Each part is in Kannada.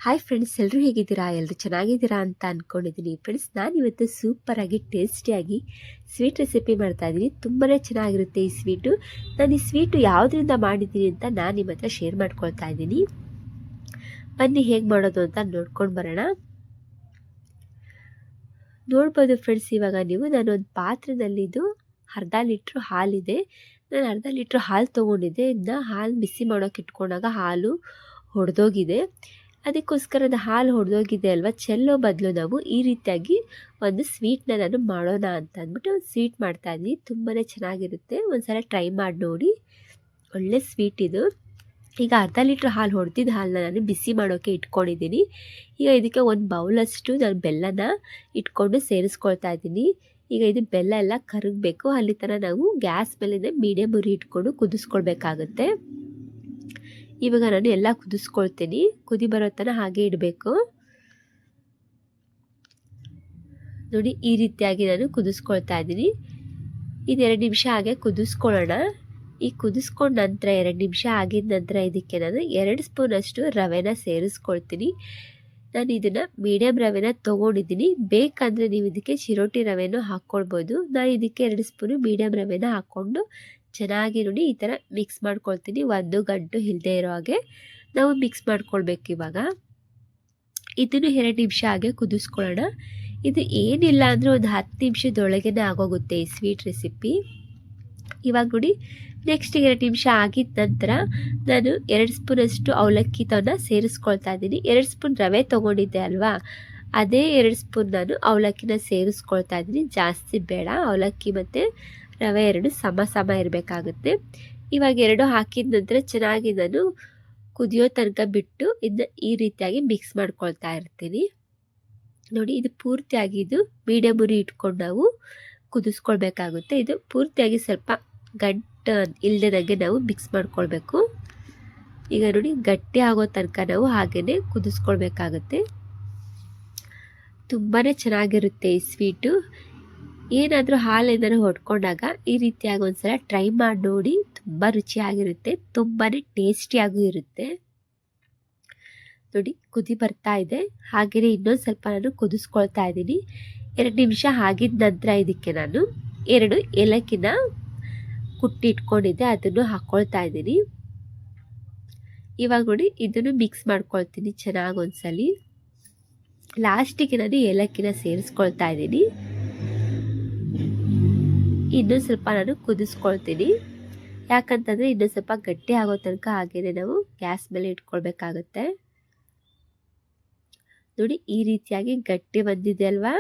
ಹಾಯ್ ಫ್ರೆಂಡ್ಸ್, ಎಲ್ಲರೂ ಹೇಗಿದ್ದೀರಾ? ಎಲ್ಲರೂ ಚೆನ್ನಾಗಿದ್ದೀರಾ ಅಂತ ಅಂದ್ಕೊಂಡಿದ್ದೀನಿ. ಫ್ರೆಂಡ್ಸ್, ನಾನಿವತ್ತು ಸೂಪರಾಗಿ ಟೇಸ್ಟಿಯಾಗಿ ಸ್ವೀಟ್ ರೆಸಿಪಿ ಮಾಡ್ತಾಯಿದ್ದೀನಿ. ತುಂಬಾ ಚೆನ್ನಾಗಿರುತ್ತೆ ಈ ಸ್ವೀಟು. ನಾನು ಈ ಸ್ವೀಟು ಯಾವುದರಿಂದ ಮಾಡಿದ್ದೀನಿ ಅಂತ ನಾನು ನಿಮ್ಮ ಹತ್ರ ಶೇರ್ ಮಾಡ್ಕೊಳ್ತಾ ಇದ್ದೀನಿ. ಬನ್ನಿ ಹೇಗೆ ಮಾಡೋದು ಅಂತ ನೋಡ್ಕೊಂಡು ಬರೋಣ. ನೋಡ್ಬೋದು ಫ್ರೆಂಡ್ಸ್, ಇವಾಗ ನಾನೊಂದು ಪಾತ್ರೆಯಲ್ಲಿದ್ದು ಅರ್ಧ ಲೀಟ್ರ್ ಹಾಲಿದೆ. ನಾನು ಅರ್ಧ ಲೀಟ್ರ್ ಹಾಲು ತೊಗೊಂಡಿದ್ದೆ. ಇದನ್ನ ಹಾಲು ಬಿಸಿ ಮಾಡೋಕೆ ಇಟ್ಕೊಂಡಾಗ ಹಾಲು ಒಡೆದೋಗಿದೆ. ಅದಕ್ಕೋಸ್ಕರ ಅದು ಹಾಲು ಹೊಡೆದೋಗಿದೆ ಅಲ್ವಾ, ಚೆಲ್ಲೋ ಬದಲು ನಾವು ಈ ರೀತಿಯಾಗಿ ಒಂದು ಸ್ವೀಟ್ನ ನಾನು ಮಾಡೋಣ ಅಂತ ಅಂದ್ಬಿಟ್ಟು ಒಂದು ಸ್ವೀಟ್ ಮಾಡ್ತಾಯಿದ್ದೀನಿ. ತುಂಬಾ ಚೆನ್ನಾಗಿರುತ್ತೆ, ಒಂದ್ಸಲ ಟ್ರೈ ಮಾಡಿ ನೋಡಿ. ಒಳ್ಳೆ ಸ್ವೀಟ್ ಇದು. ಈಗ ಅರ್ಧ ಲೀಟ್ರ್ ಹಾಲು ಹೊಡೆದಿದ್ದ ಹಾಲನ್ನ ನಾನು ಬಿಸಿ ಮಾಡೋಕ್ಕೆ ಇಟ್ಕೊಂಡಿದ್ದೀನಿ. ಈಗ ಇದಕ್ಕೆ ಒಂದು ಬೌಲಷ್ಟು ನಾನು ಬೆಲ್ಲನ ಇಟ್ಕೊಂಡು ಸೇರಿಸ್ಕೊಳ್ತಾ ಇದ್ದೀನಿ. ಈಗ ಇದು ಬೆಲ್ಲ ಎಲ್ಲ ಕರಗಬೇಕು, ಅಲ್ಲಿ ತನಕ ನಾವು ಗ್ಯಾಸ್ ಮೇಲೆ ಮೀಡಿಯಮ್ ಉರಿ ಇಟ್ಕೊಂಡು ಕುದಿಸ್ಕೊಳ್ಬೇಕಾಗುತ್ತೆ. ಇವಾಗ ನಾನು ಎಲ್ಲ ಕುದಿಸ್ಕೊಳ್ತೀನಿ. ಕುದಿ ಬರೋ ತನಕ ಹಾಗೆ ಇಡಬೇಕು. ನೋಡಿ, ಈ ರೀತಿಯಾಗಿ ನಾನು ಕುದಿಸ್ಕೊಳ್ತಾ ಇದ್ದೀನಿ. ಇದು 2 ನಿಮಿಷ ಹಾಗೆ ಕುದಿಸ್ಕೊಳ್ಳೋಣ. ಈ ಕುದಿಸ್ಕೊಂಡ ನಂತರ 2 ನಿಮಿಷ ಆಗಿದ ನಂತರ ಇದಕ್ಕೆ ನಾನು 2 ಸ್ಪೂನಷ್ಟು ರವೆನ ಸೇರಿಸ್ಕೊಳ್ತೀನಿ. ನಾನು ಇದನ್ನು ಮೀಡಿಯಮ್ ರವೆನ ತೊಗೊಂಡಿದ್ದೀನಿ. ಬೇಕಂದರೆ ನೀವು ಇದಕ್ಕೆ ಚಿರೋಟಿ ರವೆನೂ ಹಾಕ್ಕೊಳ್ಬೋದು. ನಾನು ಇದಕ್ಕೆ 2 ಸ್ಪೂನು ಮೀಡಿಯಮ್ ರವೆನ ಹಾಕ್ಕೊಂಡು ಚೆನ್ನಾಗಿ ನೋಡಿ ಈ ಥರ ಮಿಕ್ಸ್ ಮಾಡ್ಕೊಳ್ತೀನಿ. ಒಂದು ಗಂಟು ಇಲ್ಲದೆ ಇರೋ ಹಾಗೆ ನಾವು ಮಿಕ್ಸ್ ಮಾಡ್ಕೊಳ್ಬೇಕು. ಇವಾಗ ಇದನ್ನು 2 ನಿಮಿಷ ಹಾಗೆ ಕುದಿಸ್ಕೊಳ್ಳೋಣ. ಇದು ಏನಿಲ್ಲ ಅಂದರೆ ಒಂದು 10 ನಿಮಿಷದೊಳಗೇ ಆಗೋಗುತ್ತೆ ಈ ಸ್ವೀಟ್ ರೆಸಿಪಿ. ಇವಾಗ ನೋಡಿ, ನೆಕ್ಸ್ಟ್ 2 ನಿಮಿಷ ಆಗಿದ ನಂತರ ನಾನು 2 ಸ್ಪೂನಷ್ಟು ಅವಲಕ್ಕಿ ತವನ್ನ ಸೇರಿಸ್ಕೊಳ್ತಾ ಇದ್ದೀನಿ. 2 ಸ್ಪೂನ್ ರವೆ ತೊಗೊಂಡಿದ್ದೆ ಅಲ್ವಾ, ಅದೇ 2 ಸ್ಪೂನ್ ನಾನು ಅವಲಕ್ಕಿನ ಸೇರಿಸ್ಕೊಳ್ತಾ ಇದ್ದೀನಿ. ಜಾಸ್ತಿ ಬೇಡ, ಅವಲಕ್ಕಿ ಮತ್ತು ರವೆ 2 ಸಮ ಇರಬೇಕಾಗುತ್ತೆ. ಇವಾಗ 2 ಹಾಕಿದ ನಂತರ ಚೆನ್ನಾಗಿ ನಾನು ಕುದಿಯೋ ತನಕ ಬಿಟ್ಟು ಇದನ್ನ ಈ ರೀತಿಯಾಗಿ ಮಿಕ್ಸ್ ಮಾಡ್ಕೊಳ್ತಾ ಇರ್ತೀನಿ. ನೋಡಿ, ಇದು ಪೂರ್ತಿಯಾಗಿ ಇದು ಮೀಡಿಯಮ್ ಉರಿ ಇಟ್ಕೊಂಡು ನಾವು ಕುದಿಸ್ಕೊಳ್ಬೇಕಾಗುತ್ತೆ. ಇದು ಪೂರ್ತಿಯಾಗಿ ಸ್ವಲ್ಪ ಗಂಟು ಇಲ್ಲದಂಗೆ ನಾವು ಮಿಕ್ಸ್ ಮಾಡ್ಕೊಳ್ಬೇಕು. ಈಗ ನೋಡಿ, ಗಟ್ಟಿ ಆಗೋ ತನಕ ನಾವು ಹಾಗೇ ಕುದಿಸ್ಕೊಳ್ಬೇಕಾಗುತ್ತೆ. ತುಂಬಾ ಚೆನ್ನಾಗಿರುತ್ತೆ ಈ ಸ್ವೀಟು. ಏನಾದರೂ ಹಾಲು ಏನಾದರೂ ಹೊಡ್ಕೊಂಡಾಗ ಈ ರೀತಿಯಾಗಿ ಒಂದ್ಸಲ ಟ್ರೈ ಮಾಡಿ ನೋಡಿ. ತುಂಬ ರುಚಿಯಾಗಿರುತ್ತೆ, ತುಂಬಾ ಟೇಸ್ಟಿಯಾಗೂ ಇರುತ್ತೆ. ನೋಡಿ, ಕುದಿ ಬರ್ತಾ ಇದೆ. ಹಾಗೆಯೇ ಇನ್ನೊಂದು ಸ್ವಲ್ಪ ನಾನು ಕುದಿಸ್ಕೊಳ್ತಾ ಇದ್ದೀನಿ. 2 ನಿಮಿಷ ಆಗಿದ ನಂತರ ಇದಕ್ಕೆ ನಾನು 2 ಏಲಕ್ಕಿನ ಕುಟ್ಟಿ ಇಟ್ಕೊಂಡಿದ್ದೆ, ಅದನ್ನು ಹಾಕ್ಕೊಳ್ತಾ ಇದ್ದೀನಿ. ಇವಾಗ ನೋಡಿ, ಇದನ್ನು ಮಿಕ್ಸ್ ಮಾಡ್ಕೊಳ್ತೀನಿ ಚೆನ್ನಾಗಿ ಒಂದ್ಸಲಿ. ಲಾಸ್ಟಿಗೆ ನಾನು ಏಲಕ್ಕಿನ ಸೇರಿಸ್ಕೊಳ್ತಾ ಇದ್ದೀನಿ. ಇನ್ನೊಂದು ಸ್ವಲ್ಪ ನಾನು ಕುದಿಸ್ಕೊಳ್ತೀನಿ. ಯಾಕಂತಂದರೆ ಇನ್ನೊಂದು ಸ್ವಲ್ಪ ಗಟ್ಟಿ ಆಗೋ ತನಕ ಹಾಗೇ ನಾವು ಗ್ಯಾಸ್ ಮೇಲೆ ಇಟ್ಕೊಳ್ಬೇಕಾಗುತ್ತೆ. ನೋಡಿ, ಈ ರೀತಿಯಾಗಿ ಗಟ್ಟಿ ಬಂದಿದೆ ಅಲ್ವಾ.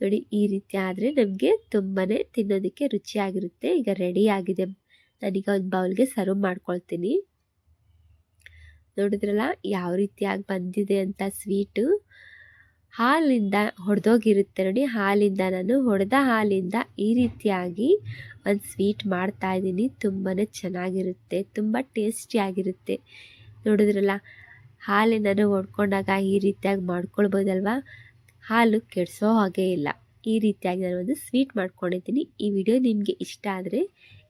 ನೋಡಿ, ಈ ರೀತಿ ಆದರೆ ನಮಗೆ ತುಂಬಾ ತಿನ್ನೋದಕ್ಕೆ ರುಚಿಯಾಗಿರುತ್ತೆ. ಈಗ ರೆಡಿ ಆಗಿದೆ. ನಾನೀಗ ಒಂದು ಬೌಲ್ಗೆ ಸರ್ವ್ ಮಾಡ್ಕೊಳ್ತೀನಿ. ನೋಡಿದ್ರಲ್ಲ ಯಾವ ರೀತಿಯಾಗಿ ಬಂದಿದೆ ಅಂತ ಸ್ವೀಟು. ಹಾಲಿಂದ ಹೊಡೆದೋಗಿರುತ್ತೆ ನೋಡಿ, ಹಾಲಿಂದ ನಾನು ಹೊಡೆದ ಹಾಲಿಂದ ಈ ರೀತಿಯಾಗಿ ಒಂದು ಸ್ವೀಟ್ ಮಾಡ್ತಾ ಇದ್ದೀನಿ. ತುಂಬಾ ಚೆನ್ನಾಗಿರುತ್ತೆ, ತುಂಬ ಟೇಸ್ಟಿಯಾಗಿರುತ್ತೆ. ನೋಡಿದ್ರಲ್ಲ, ಹಾಲಿಂದನೂ ಹೊಡ್ಕೊಂಡಾಗ ಈ ರೀತಿಯಾಗಿ ಮಾಡ್ಕೊಳ್ಬೋದಲ್ವ. ಹಾಲು ಕೆಡಿಸೋ ಹಾಗೆ ಇಲ್ಲ. ಈ ರೀತಿಯಾಗಿ ನಾನು ಒಂದು ಸ್ವೀಟ್ ಮಾಡ್ಕೊಂಡಿದ್ದೀನಿ. ಈ ವಿಡಿಯೋ ನಿಮಗೆ ಇಷ್ಟ ಆದರೆ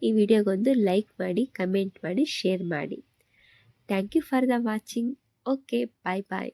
ಈ ವಿಡಿಯೋಗೊಂದು ಲೈಕ್ ಮಾಡಿ, ಕಮೆಂಟ್ ಮಾಡಿ, ಶೇರ್ ಮಾಡಿ. Thank you for the watching. Okay, bye bye.